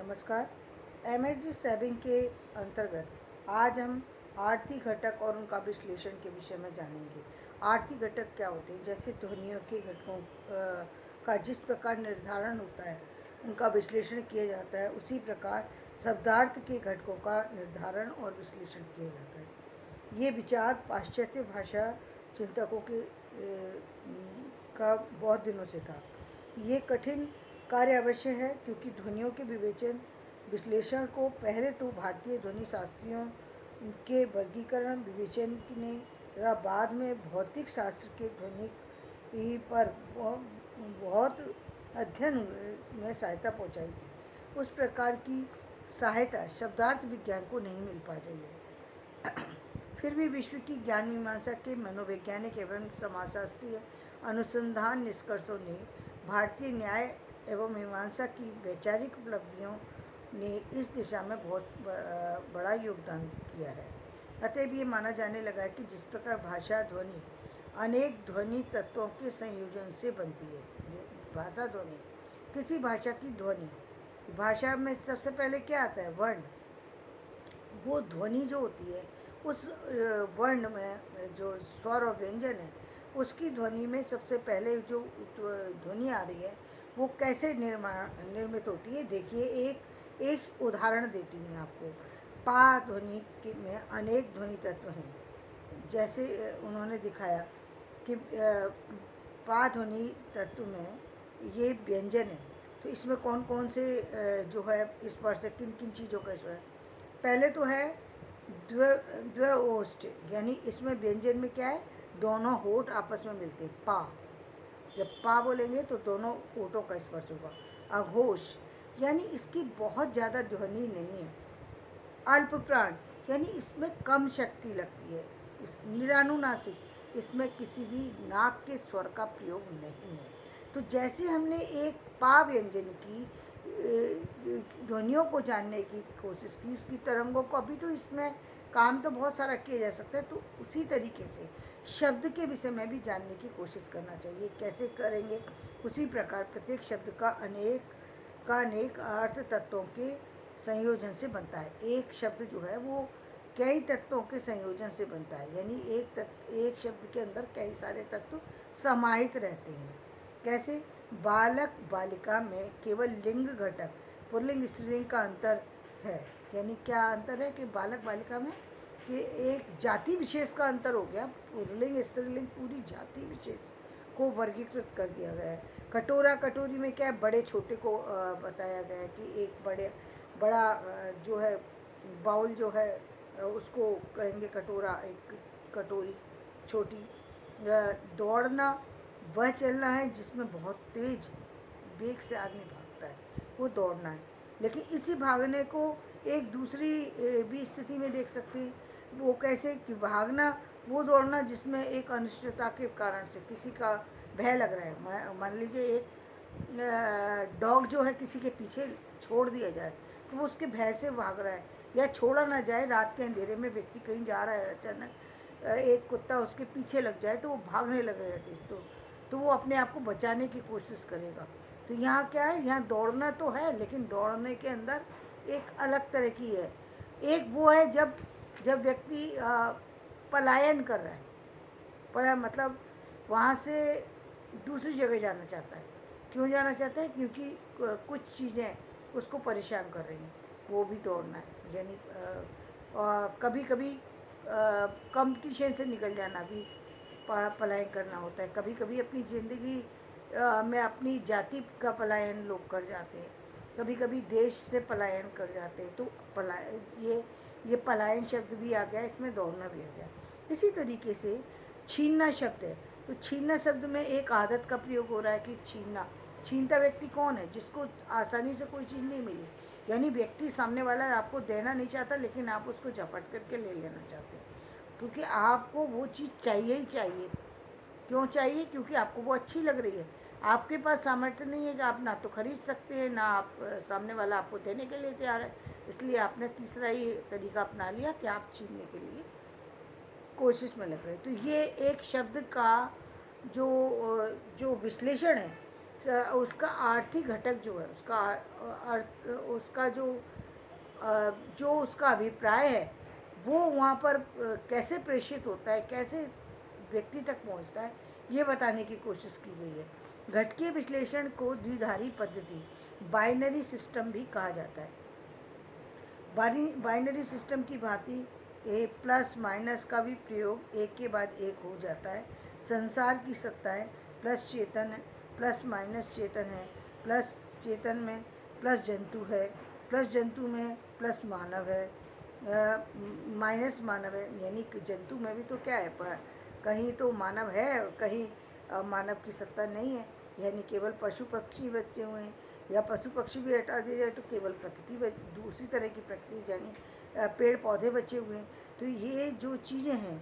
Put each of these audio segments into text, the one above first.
नमस्कार। एमएसजी सैबिंग के अंतर्गत आज हम आर्थिक घटक और उनका विश्लेषण के विषय में जानेंगे। आर्थिक घटक क्या होते हैं? जैसे ध्वनियों के घटकों का जिस प्रकार निर्धारण होता है, उनका विश्लेषण किया जाता है, उसी प्रकार शब्दार्थ के घटकों का निर्धारण और विश्लेषण किया जाता है। ये विचार पाश्चात्य भाषा चिंतकों के का बहुत दिनों से था। ये कठिन कार्य अवश्य है, क्योंकि ध्वनियों के विवेचन विश्लेषण को पहले तो भारतीय ध्वनि शास्त्रियों के वर्गीकरण विवेचन ने तथा बाद में भौतिक शास्त्र के ध्वनि पर बहुत अध्ययन में सहायता पहुंचाई थी। उस प्रकार की सहायता शब्दार्थ विज्ञान को नहीं मिल पा रही है। फिर भी विश्व की ज्ञान मीमांसा के मनोवैज्ञानिक एवं समाजशास्त्रीय अनुसंधान निष्कर्षों ने भारतीय न्याय एवं मीमांसा की वैचारिक उपलब्धियों ने इस दिशा में बहुत बड़ा योगदान किया है। अतएव ये माना जाने लगा कि जिस प्रकार भाषा ध्वनि अनेक ध्वनि तत्वों के संयोजन से बनती है। भाषा ध्वनि, किसी भाषा की ध्वनि, भाषा में सबसे पहले क्या आता है? वर्ण। वो ध्वनि जो होती है, उस वर्ण में जो स्वर और व्यंजन है, उसकी ध्वनि में सबसे पहले जो ध्वनि आ रही है, वो कैसे निर्मित होती है? देखिए, एक उदाहरण देती हूँ आपको। पा ध्वनि में अनेक ध्वनि तत्व हैं। जैसे उन्होंने दिखाया कि पा ध्वनि तत्व में ये व्यंजन है, तो इसमें कौन कौन से जो है स्पर्श है, किन किन चीज़ों का स्पर्श? पहले तो है द्व्योष्ठ, यानी इसमें व्यंजन में क्या है? दोनों होठ आपस में मिलते हैं। पा, जब पा बोलेंगे तो दोनों होठों का स्पर्श होगा। अघोष, यानी इसकी बहुत ज़्यादा ध्वनि नहीं है। अल्प प्राण, यानी इसमें कम शक्ति लगती है। इस निरानुनासिक, इसमें किसी भी नाक के स्वर का प्रयोग नहीं है। तो जैसे हमने एक पा व्यंजन की ध्वनियों को जानने की कोशिश की, उसकी तरंगों को, अभी तो इसमें काम तो बहुत सारा किया जा सकता है, तो उसी तरीके से शब्द के विषय में भी जानने की कोशिश करना चाहिए। कैसे करेंगे? उसी प्रकार प्रत्येक शब्द का अनेक अर्थ तत्वों के संयोजन से बनता है। एक शब्द जो है वो कई तत्वों के संयोजन से बनता है, यानी एक शब्द के अंदर कई सारे तत्व समाहित रहते हैं। कैसे? बालक बालिका में केवल लिंग घटक, पुल्लिंग स्त्रीलिंग का अंतर है। यानी क्या अंतर है? कि बालक बालिका में कि एक जाति विशेष का अंतर हो गया। पुल्लिंग स्त्रीलिंग पूरी जाति विशेष को वर्गीकृत कर दिया गया है। कटोरा कटोरी में क्या है? बड़े छोटे को बताया गया है कि एक बड़ा जो है बाउल जो है उसको कहेंगे कटोरा, एक कटोरी छोटी। दौड़ना वह चलना है जिसमें बहुत तेज वेग से आदमी भागता है, वो दौड़ना है। लेकिन इसी भागने को एक दूसरी भी स्थिति में देख सकते हैं। वो कैसे? कि भागना वो दौड़ना जिसमें एक अनिश्चितता के कारण से किसी का भय लग रहा है। मान लीजिए एक डॉग जो है किसी के पीछे छोड़ दिया जाए, तो वो उसके भय से भाग रहा है, या छोड़ा ना जाए, रात के अंधेरे में व्यक्ति कहीं जा रहा है, अचानक एक कुत्ता उसके पीछे लग जाए तो वो भागने लगेगा तेज, तो वो अपने आप को बचाने की कोशिश करेगा। तो यहाँ क्या है? यहाँ दौड़ना तो है, लेकिन दौड़ने के अंदर एक अलग तरह की है। एक वो है जब व्यक्ति पलायन कर रहा है, पर मतलब वहाँ से दूसरी जगह जाना चाहता है। क्यों जाना चाहता है? क्योंकि कुछ चीज़ें उसको परेशान कर रही हैं, वो भी दौड़ना है। यानी कभी कभी कंपटीशन से निकल जाना भी पलायन करना होता है। कभी कभी अपनी ज़िंदगी में अपनी जाति का पलायन लोग कर जाते हैं, कभी कभी देश से पलायन कर जाते हैं। तो ये पलायन शब्द भी आ गया, इसमें दौड़ना भी आ गया। इसी तरीके से छीनना शब्द है, तो छीनना शब्द में एक आदत का प्रयोग हो रहा है कि छीनता व्यक्ति कौन है? जिसको आसानी से कोई चीज़ नहीं मिली, यानी व्यक्ति सामने वाला आपको देना नहीं चाहता, लेकिन आप उसको झपट करके ले लेना चाहते हैं, क्योंकि आपको वो चीज़ चाहिए ही चाहिए। क्यों चाहिए? क्योंकि आपको वो अच्छी लग रही है। आपके पास सामर्थ्य नहीं है कि आप ना तो खरीद सकते हैं, ना आप सामने वाला आपको देने के लिए तैयार है, इसलिए आपने तीसरा ही तरीका अपना लिया कि आप छीनने के लिए कोशिश में लग गए। तो ये एक शब्द का जो विश्लेषण है, उसका आर्थिक घटक जो है, उसका जो उसका अभिप्राय है वो वहाँ पर कैसे प्रेषित होता है, कैसे व्यक्ति तक पहुँचता है, ये बताने की कोशिश की गई है। घटकीय विश्लेषण को द्विधारी पद्धति, बाइनरी सिस्टम भी कहा जाता है। बाइनरी सिस्टम की भांति ए प्लस माइनस का भी प्रयोग एक के बाद एक हो जाता है। संसार की सत्ताएं प्लस चेतन है, प्लस माइनस चेतन है, प्लस चेतन में प्लस जंतु है, प्लस जंतु में प्लस मानव है, माइनस मानव है। यानी कि जंतु में भी तो क्या है, कहीं तो मानव है और कहीं मानव की सत्ता नहीं है। यानी केवल पशु पक्षी बचे हुए हैं, या पशु पक्षी भी हटा दिया जाए तो केवल प्रकृति, दूसरी तरह की प्रकृति यानी पेड़ पौधे बचे हुए हैं। तो ये जो चीज़ें हैं,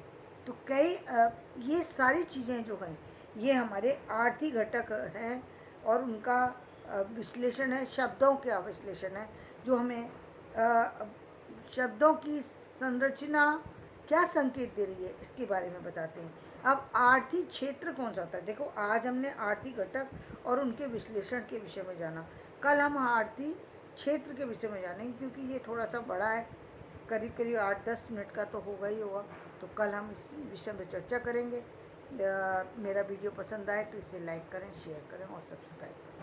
तो कई ये सारी चीज़ें जो हैं ये हमारे आर्थिक घटक हैं और उनका विश्लेषण है, शब्दों का विश्लेषण है जो हमें शब्दों की संरचना क्या संकेत दे रही है इसके बारे में बताते हैं। अब आर्थिक क्षेत्र कौन सा होता है, देखो आज हमने आर्थिक घटक और उनके विश्लेषण के विषय में जाना, कल हम आर्थिक क्षेत्र के विषय में जानेंगे, क्योंकि ये थोड़ा सा बड़ा है, करीब करीब 8-10 मिनट का तो होगा ही होगा। तो कल हम इस विषय में चर्चा करेंगे। मेरा वीडियो पसंद आए तो इसे लाइक करें, शेयर करें और सब्सक्राइब करें।